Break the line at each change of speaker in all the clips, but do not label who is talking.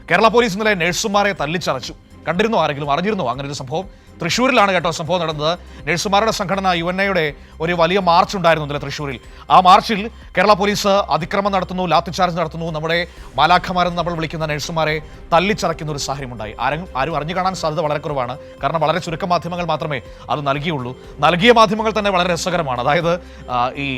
Kerala police ഇന്നലെ നഴ്സുമാരെ തല്ലിച്ചതച്ചു. കണ്ടിരുന്നോ? ആരെങ്കിലും അറിഞ്ഞിരുന്നോ അങ്ങനെ ഒരു സംഭവം? തൃശ്ശൂരിലാണ് കേട്ടോ സംഭവം നടന്നത്. നഴ്സുമാരുടെ സംഘടന UNAയുടെ ഒരു വലിയ മാർച്ച് ഉണ്ടായിരുന്നു ഇന്നലെ തൃശ്ശൂരിൽ. ആ മാർച്ചിൽ കേരള പോലീസ് അതിക്രമം നടത്തുന്നു, ലാത്തിചാർജ് നടത്തുന്നു, നമ്മുടെ മാലാഖമാരെന്ന് നമ്മൾ വിളിക്കുന്ന നഴ്സുമാരെ തല്ലിച്ചതയ്ക്കുന്ന ഒരു സാഹചര്യം ഉണ്ടായി. ആരും അറിഞ്ഞു കാണാൻ സാധ്യത വളരെ കുറവാണ്. കാരണം വളരെ ചുരുക്കം മാധ്യമങ്ങൾ മാത്രമേ അത് നൽകിയുള്ളൂ. നൽകിയ മാധ്യമങ്ങൾ തന്നെ വളരെ രസകരമാണ്. അതായത് ഈ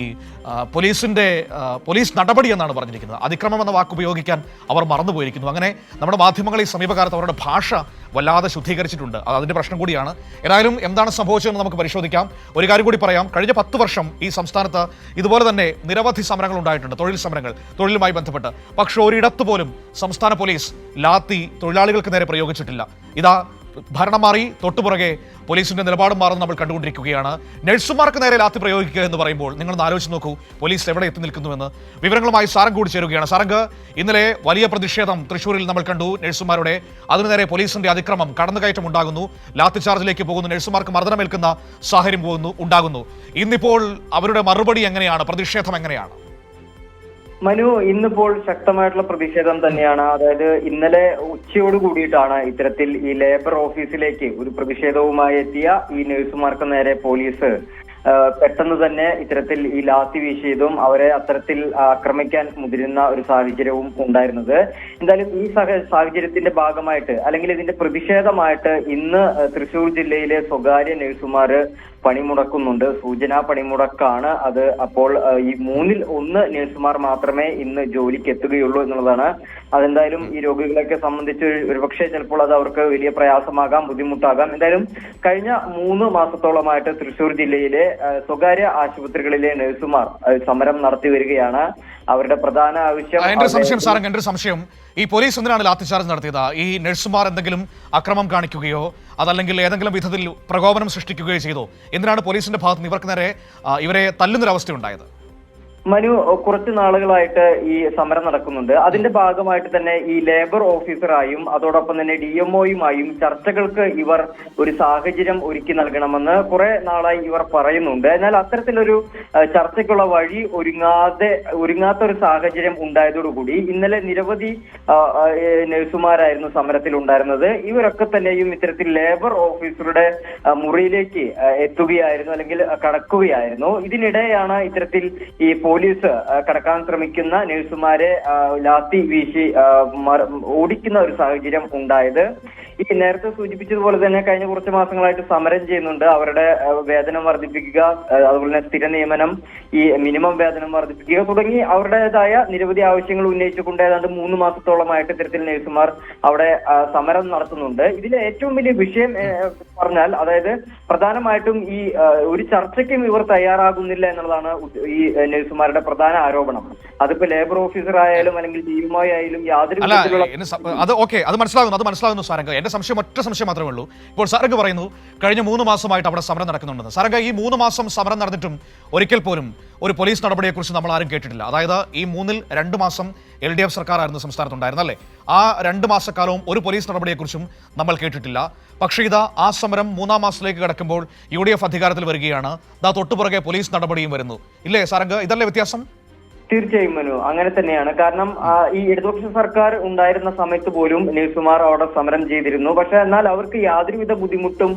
പോലീസ് നടപടി എന്നാണ് പറഞ്ഞിരിക്കുന്നത്. അതിക്രമം എന്ന വാക്ക് ഉപയോഗിക്കാൻ അവർ മറന്നുപോയിരിക്കുന്നു. അങ്ങനെ നമ്മുടെ മാധ്യമങ്ങൾ ഈ സമീപകാലത്ത് അവരുടെ ഭാഷ വല്ലാതെ ശുദ്ധീകരിച്ചിട്ടുണ്ട്. അതിൻ്റെ പ്രശ്നം കൂടിയാണ്. ഏതായാലും എന്താണ് സംഭവിച്ചതെന്ന് നമുക്ക് പരിശോധിക്കാം. ഒരു കാര്യം കൂടി പറയാം. കഴിഞ്ഞ 10 വർഷം ഈ സംസ്ഥാനത്ത് ഇതുപോലെ തന്നെ നിരവധി സമരങ്ങൾ ഉണ്ടായിട്ടുണ്ട്, തൊഴിൽ സമരങ്ങൾ, തൊഴിലുമായി ബന്ധപ്പെട്ട്. പക്ഷെ ഒരിടത്ത് പോലും സംസ്ഥാന പോലീസ് ലാത്തി തൊഴിലാളികൾക്ക് നേരെ പ്രയോഗിച്ചിട്ടില്ല. ഇതാ ഭരണം മാറി, തൊട്ടുപുറകെ പോലീസിന്റെ നിലപാടും മാറുന്നത് നമ്മൾ കണ്ടുകൊണ്ടിരിക്കുകയാണ്. നഴ്സുമാർക്ക് നേരെ ലാത്തി പ്രയോഗിക്കുക എന്ന് പറയുമ്പോൾ നിങ്ങളൊന്ന് ആലോചിച്ച് നോക്കൂ, പോലീസ് എവിടെ എത്തി നിൽക്കുന്നുവെന്ന്. വിവരങ്ങളുമായി സാരംഗ് കൂടി ചേരുകയാണ്. സാരംഗ്, ഇന്നലെ വലിയ പ്രതിഷേധം തൃശ്ശൂരിൽ നമ്മൾ കണ്ടു നഴ്സുമാരുടെ. അതിനു നേരെ പോലീസിന്റെ അതിക്രമം, കടന്നുകയറ്റം ഉണ്ടാകുന്നു, ലാത്തി ചാർജിലേക്ക് പോകുന്നു, നഴ്സുമാർക്ക് മർദ്ദനമേൽക്കുന്ന സാഹചര്യം ഉണ്ടാകുന്നു. ഇന്നിപ്പോൾ അവരുടെ മറുപടി എങ്ങനെയാണ്? പ്രതിഷേധം എങ്ങനെയാണ്?
മനു, ഇന്നിപ്പോൾ ശക്തമായിട്ടുള്ള പ്രതിഷേധം തന്നെയാണ്. അതായത് ഇന്നലെ ഉച്ചയോട് കൂടിയിട്ടാണ് ഇത്തരത്തിൽ ഈ ലേബർ ഓഫീസിലേക്ക് ഒരു പ്രതിഷേധവുമായി എത്തിയ ഈ നഴ്സുമാർക്ക് നേരെ പോലീസ് പെട്ടെന്ന് തന്നെ ഇത്തരത്തിൽ ഈ ലാത്തി വീശിയതും അവരെ അത്തരത്തിൽ ആക്രമിക്കാൻ മുതിരുന്ന ഒരു സാഹചര്യവും ഉണ്ടായിരുന്നത്. എന്തായാലും ഈ സാഹചര്യത്തിന്റെ ഭാഗമായിട്ട്, അല്ലെങ്കിൽ ഇതിന്റെ പ്രതിഷേധമായിട്ട് ഇന്ന് തൃശൂർ ജില്ലയിലെ സ്വകാര്യ നഴ്സുമാര് പണിമുടക്കുന്നുണ്ട്. സൂചനാ പണിമുടക്കാണ് അത്. അപ്പോൾ ഈ 3-ൽ 1 നഴ്സുമാർ മാത്രമേ ഇന്ന് ജോലിക്ക് എത്തുകയുള്ളൂ എന്നുള്ളതാണ്. അതെന്തായാലും ഈ രോഗികളെയൊക്കെ സംബന്ധിച്ച് ഒരുപക്ഷെ ചിലപ്പോൾ അത് അവർക്ക് വലിയ പ്രയാസമാകാം, ബുദ്ധിമുട്ടാകാം. എന്തായാലും കഴിഞ്ഞ 3 മാസത്തോളമായിട്ട് തൃശൂർ ജില്ലയിലെ സ്വകാര്യ ആശുപത്രികളിലെ നഴ്സുമാർ സമരം നടത്തി വരികയാണ്. അവരുടെ പ്രധാന ആവശ്യം,
എന്റെ സംശയം, ഈ പോലീസ് എന്തിനാണ് ലാത്തിചാർജ് നടത്തിയത്? ഈ നഴ്സുമാർ എന്തെങ്കിലും അക്രമം കാണിക്കുകയോ അതല്ലെങ്കിൽ ഏതെങ്കിലും വിധത്തിൽ പ്രകോപനം സൃഷ്ടിക്കുകയോ ചെയ്തോ? എന്തിനാണ് പോലീസിന്റെ ഭാഗത്ത് നിന്ന് ഇവർക്ക് നേരെ ഇവരെ തല്ലുന്നൊരവസ്ഥ ഉണ്ടായത്?
മനു, കുറച്ച് നാളുകളായിട്ട് ഈ സമരം നടക്കുന്നുണ്ട്. അതിന്റെ ഭാഗമായിട്ട് തന്നെ ഈ ലേബർ ഓഫീസറായും അതോടൊപ്പം തന്നെ DMOയുമായും ചർച്ചകൾക്ക് ഇവർ ഒരു സാഹചര്യം ഒരുക്കി നൽകണമെന്ന് കുറെ നാളായി ഇവർ പറയുന്നുണ്ട്. എന്നാൽ അത്തരത്തിലൊരു ചർച്ചയ്ക്കുള്ള വഴി ഒരുങ്ങാത്ത ഒരു സാഹചര്യം ഉണ്ടായതോടുകൂടി ഇന്നലെ നിരവധി നഴ്സുമാരായിരുന്നു സമരത്തിൽ ഉണ്ടായിരുന്നത്. ഇവരൊക്കെ തന്നെയും ഇത്തരത്തിൽ ലേബർ ഓഫീസറുടെ മുറിയിലേക്ക് എത്തുകയായിരുന്നു, അല്ലെങ്കിൽ കടക്കുകയായിരുന്നു. ഇതിനിടെയാണ് ഇത്തരത്തിൽ ഈ പോലീസ് കടക്കാൻ ശ്രമിക്കുന്ന നഴ്സുമാരെ ലാത്തി വീശി ഓടിക്കുന്ന ഒരു സാഹചര്യം ഉണ്ടായത്. ഈ നേരത്തെ സൂചിപ്പിച്ചതുപോലെ തന്നെ കഴിഞ്ഞ കുറച്ച് മാസങ്ങളായിട്ട് സമരം ചെയ്യുന്നുണ്ട്. അവരുടെ വേതനം വർദ്ധിപ്പിക്കുക, അതുപോലെ തന്നെ സ്ഥിര നിയമനം, ഈ മിനിമം വേതനം വർദ്ധിപ്പിക്കുക തുടങ്ങി അവരുടേതായ നിരവധി ആവശ്യങ്ങൾ ഉന്നയിച്ചുകൊണ്ട് ഏതാണ്ട് 3 മാസത്തോളമായിട്ട് ഇത്തരത്തിൽ നഴ്സുമാർ അവിടെ സമരം നടത്തുന്നുണ്ട്. ഇതിലെ ഏറ്റവും വലിയ വിഷയം പറഞ്ഞാൽ, അതായത് പ്രധാനമായിട്ടും ഈ ഒരു ചർച്ചയ്ക്കും ഇവർ തയ്യാറാകുന്നില്ല എന്നുള്ളതാണ് ഈ നഴ്സുമാരുടെ പ്രധാന ആരോപണം. അതിപ്പോ ലേബർ ഓഫീസർ ആയാലും അല്ലെങ്കിൽ DMO ആയാലും യാതൊരു വിധത്തിലുള്ള
അത് മനസ്സിലാകുന്നു സാരംഗ്. എന്റെ സംശയം, ഒറ്റ സംശയം മാത്രമേ ഉള്ളൂ. ഇപ്പോൾ സാരംഗ് പറയുന്നു കഴിഞ്ഞ 3 മാസമായിട്ട് അവിടെ സമരം നടക്കുന്നുണ്ടെന്ന്. സാരംഗ്, ഈ 3 മാസം സമരം നടന്നിട്ടും ഒരിക്കൽ പോലും ഒരു പോലീസ് നടപടിയെക്കുറിച്ച് നമ്മൾ ആരും കേട്ടിട്ടില്ല. അതായത് ഈ 3-ൽ 2 മാസം LDF സർക്കാരായിരുന്നു സംസ്ഥാനത്തുണ്ടായിരുന്നല്ലേ? ആ 2 മാസക്കാലവും ഒരു പോലീസ് നടപടിയെക്കുറിച്ചും നമ്മൾ കേട്ടിട്ടില്ല. പക്ഷേ ഇതാ ആ സമരം 3-ാം മാസത്തിലേക്ക് കടക്കുമ്പോൾ UDF അധികാരത്തിൽ വരികയാണ്. ദാ തൊട്ടുപുറകെ പോലീസ് നടപടിയും വരുന്നു. ഇല്ലേ സാരംഗ്? ഇതല്ലേ വ്യത്യാസം?
തീർച്ചയായും മനു, അങ്ങനെ തന്നെയാണ്. കാരണം ഈ ഇടതുപക്ഷ സർക്കാർ ഉണ്ടായിരുന്ന സമയത്ത് പോലും നഴ്സുമാർ അവിടെ സമരം ചെയ്തിരുന്നു. പക്ഷെ എന്നാൽ അവർക്ക് യാതൊരുവിധ ബുദ്ധിമുട്ടും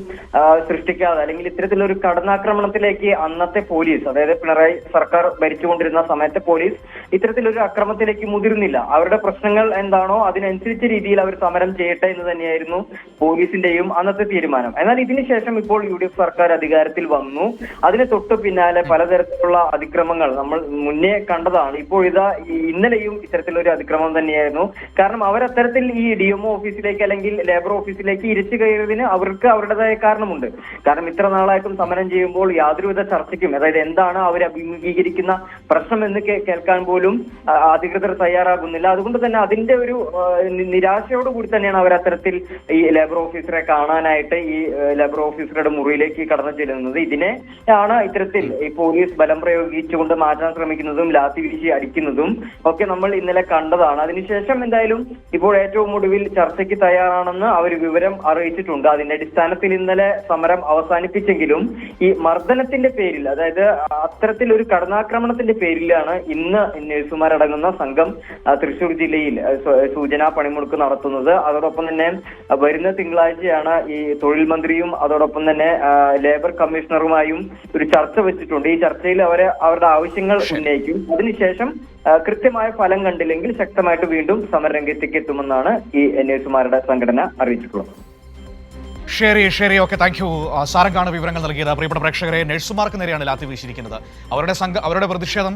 സൃഷ്ടിക്കാതെ, അല്ലെങ്കിൽ ഇത്തരത്തിലൊരു കടന്നാക്രമണത്തിലേക്ക് അന്നത്തെ പോലീസ്, അതായത് പിണറായി സർക്കാർ ഭരിച്ചുകൊണ്ടിരുന്ന സമയത്തെ പോലീസ് ഇത്തരത്തിലൊരു അക്രമത്തിലേക്ക് മുതിർന്നില്ല. അവരുടെ പ്രശ്നങ്ങൾ എന്താണോ അതിനനുസരിച്ച രീതിയിൽ അവർ സമരം ചെയ്യട്ടെ എന്ന് തന്നെയായിരുന്നു പോലീസിന്റെയും അന്നത്തെ തീരുമാനം. എന്നാൽ ഇതിനുശേഷം ഇപ്പോൾ UDF സർക്കാർ അധികാരത്തിൽ വന്നു. അതിന് തൊട്ട് പിന്നാലെ പലതരത്തിലുള്ള അതിക്രമങ്ങൾ നമ്മൾ മുന്നേ കണ്ടതാണ്. ഇപ്പോൾ ഇതാ ഇന്നലെയും ഇത്തരത്തിലൊരു അതിക്രമം തന്നെയായിരുന്നു. കാരണം അവരത്തരത്തിൽ ഈ DMO ഓഫീസിലേക്ക് അല്ലെങ്കിൽ ലേബർ ഓഫീസിലേക്ക് ഇരച്ചു കയറിയതിന് അവർക്ക് അവരുടേതായ കാരണമുണ്ട്. കാരണം ഇത്ര നാളായിട്ടും സമരം ചെയ്യുമ്പോൾ യാതൊരുവിധ ചർച്ചയ്ക്കും, അതായത് എന്താണ് അവർ അഭിമുഖീകരിക്കുന്ന പ്രശ്നം എന്ന് കേൾക്കാൻ പോലും അധികൃതർ തയ്യാറാകുന്നില്ല. അതുകൊണ്ട് തന്നെ അതിന്റെ ഒരു നിരാശയോടുകൂടി തന്നെയാണ് അവർ അത്തരത്തിൽ ഈ ലേബർ ഓഫീസറെ കാണാനായിട്ട് ഈ ലേബർ ഓഫീസറുടെ മുറിയിലേക്ക് കടന്നു ചെല്ലുന്നത്. ഇതിനെയാണ് ഇത്തരത്തിൽ ഈ പോലീസ് ബലം പ്രയോഗിച്ചുകൊണ്ട് മാറ്റാൻ ശ്രമിക്കുന്നതും ലാത്തി വീശി അടിക്കുന്നതും ഒക്കെ നമ്മൾ ഇന്നലെ കണ്ടതാണ്. അതിനുശേഷം എന്തായാലും ഇപ്പോൾ ഏറ്റവും ഒടുവിൽ ചർച്ചയ്ക്ക് തയ്യാറാണെന്ന് അവർ വിവരം അറിയിച്ചിട്ടുണ്ട്. അതിന്റെ അടിസ്ഥാനത്തിൽ ഇന്നലെ സമരം അവസാനിപ്പിച്ചെങ്കിലും ഈ മർദ്ദനത്തിന്റെ പേരിൽ, അതായത് അത്തരത്തിലൊരു കടന്നാക്രമണത്തിന്റെ പേരിലാണ് ഇന്ന് നഴ്സുമാരടങ്ങുന്ന സംഘം തൃശൂർ ജില്ലയിൽ സൂചനാ പണിമുടക്ക് നടത്തുന്നത്. അതോടൊപ്പം തന്നെ വരുന്ന തിങ്കളാഴ്ചയാണ് ഈ തൊഴിൽ മന്ത്രിയും അതോടൊപ്പം തന്നെ ലേബർ കമ്മീഷണറുമായും ഒരു ചർച്ച വെച്ചിട്ടുണ്ട്. ഈ ചർച്ചയിൽ അവരുടെ ആവശ്യങ്ങൾ ഉന്നയിക്കും. അതിനുശേഷം കൃത്യമായ ഫലം കണ്ടില്ലെങ്കിൽ ശക്തമായിട്ട് വീണ്ടും സമരരംഗത്തേക്ക് എത്തുമെന്നാണ് ഈ നഴ്സുമാരുടെ സംഘടന അറിയിച്ചിട്ടുള്ളത്.
ശരി ഓക്കെ, താങ്ക് യു. സാരംഗാണ് വിവരങ്ങൾ നൽകിയത്. പ്രിയപ്പെട്ട പ്രേക്ഷകരെ, നഴ്സുമാർക്ക് നേരെയാണ് ലാത്തി വീശിയിരിക്കുന്നത്. അവരുടെ പ്രതിഷേധം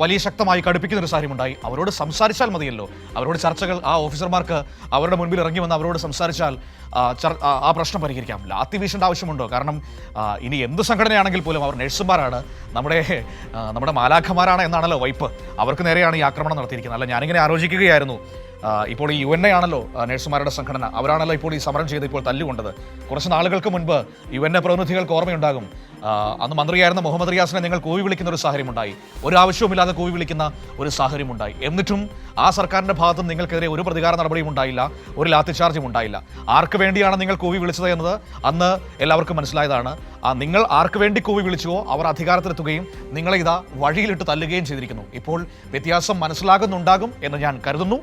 വലിയ ശക്തമായി കടുപ്പിക്കുന്ന ഒരു സാഹചര്യമുണ്ടായി. അവരോട് സംസാരിച്ചാൽ മതിയല്ലോ, അവരോട് ചർച്ചകൾ, ആ ഓഫീസർമാർക്ക് അവരുടെ മുൻപിൽ ഇറങ്ങി വന്ന് അവരോട് സംസാരിച്ചാൽ ആ പ്രശ്നം പരിഹരിക്കാം. ലാത്തി വീശേണ്ട ആവശ്യമുണ്ടോ? കാരണം ഇനി എന്ത് സംഘടനയാണെങ്കിൽ പോലും അവർ നഴ്സുമാരാണ്, നമ്മുടെ മാലാഖമാരാണ് എന്നാണല്ലോ വൈപ്പ്. അവർക്ക് നേരെയാണ് ഈ ആക്രമണം നടത്തിയിരിക്കുന്നത്. അല്ല, ഞാനിങ്ങനെ ആലോചിക്കുകയായിരുന്നു, ഇപ്പോൾ ഈ UN ആണല്ലോ നഴ്സുമാരുടെ സംഘടന, അവരാണല്ലോ ഇപ്പോൾ ഈ സമരം ചെയ്ത് ഇപ്പോൾ തല്ലുകൊണ്ടത്. കുറച്ച് നാളുകൾക്ക് മുൻപ് UN പ്രതിനിധികൾക്ക് ഓർമ്മയുണ്ടാകും, അന്ന് മന്ത്രിയായിരുന്ന മുഹമ്മദ് റിയാസിനെ നിങ്ങൾ കൂവി വിളിക്കുന്ന ഒരു സാഹചര്യമുണ്ടായി, ഒരു ആവശ്യവുമില്ലാതെ കൂവി വിളിക്കുന്ന ഒരു സാഹചര്യമുണ്ടായി. എന്നിട്ടും ആ സർക്കാരിന്റെ ഭാഗത്തും നിങ്ങൾക്കെതിരെ ഒരു പ്രതികാര നടപടിയും ഉണ്ടായില്ല, ഒരു ലാത്തിചാർജും ഉണ്ടായില്ല. ആർക്ക് വേണ്ടിയാണ് നിങ്ങൾ കൂവി വിളിച്ചത് എന്നത് അന്ന് എല്ലാവർക്കും മനസ്സിലായതാണ്. നിങ്ങൾ ആർക്ക് വേണ്ടി കൂവി വിളിച്ചുവോ അവർ അധികാരത്തിലെത്തുകയും നിങ്ങളെ ഇതാ വഴിയിലിട്ട് തല്ലുകയും ചെയ്തിരിക്കുന്നു. ഇപ്പോൾ വ്യത്യാസം മനസ്സിലാകുന്നുണ്ടാകും എന്ന് ഞാൻ കരുതുന്നു.